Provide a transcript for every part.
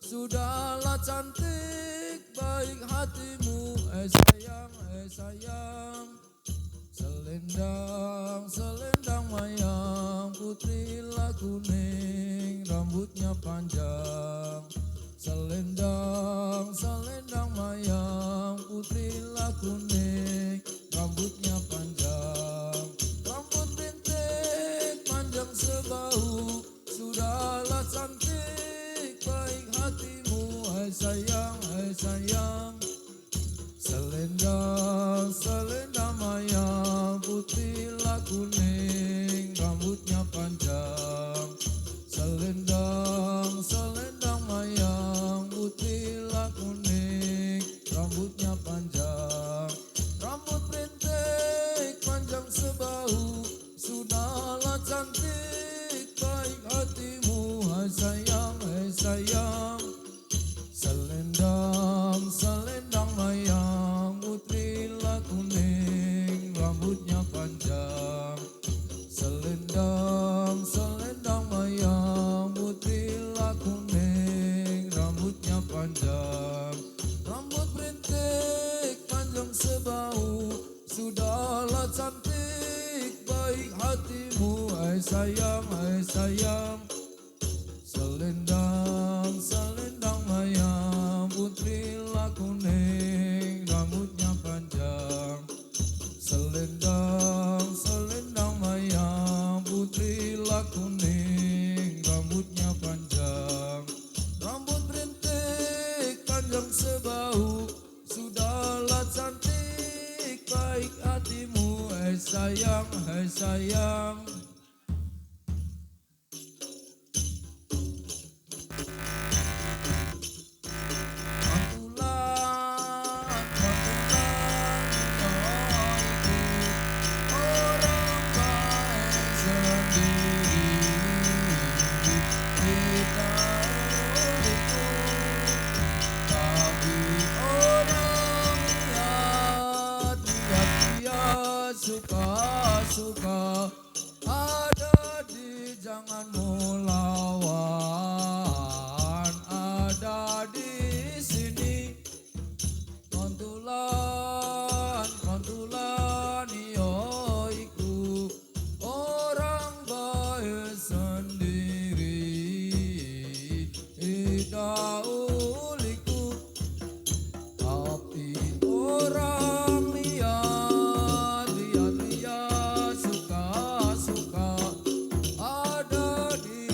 Sudahlah cantik baik hatimu, sayang. Selendang, selendang mayang, putri kuning, rambutnya panjang. Selendang, selendang mayang, putri kuning, rambutnya panjang. Rambut rintik panjang sebahu, sudahlah cantik baik hatimu, sayang. Selendang, selendang mayang, putri kuning, rambutnya panjang. Selendang, selendang mayang, putri kuning, rambutnya panjang. Rambut rintik panjang sebahu, sudahlah cantik baik hatimu, sayang. Selendang, selendang mayang, putri kuning, rambutnya panjang. Selendang, selendang mayang, putri kuning, rambutnya panjang. Rambut rintik panjang sebahu, sudahlah cantik baik hatimu, sayang. Selendang, selendang mayang, putri kuning, rambutnya panjang. Selendang, selendang mayang, putri kuning, rambutnya panjang. Rambut rintik panjang sebahu, sudahlah cantik baik hatimu, sayang. Suka ada di janganmu lawan, ada di sini. Kontulan iku orang baik sendiri, tidak uliku, tapi orang lihat suka ada di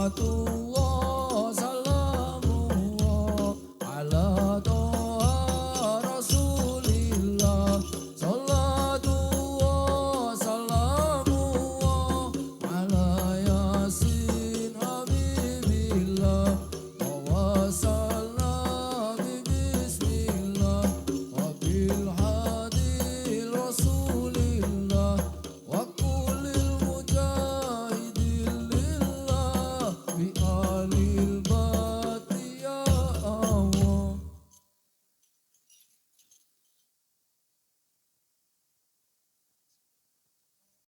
wabarakatuh.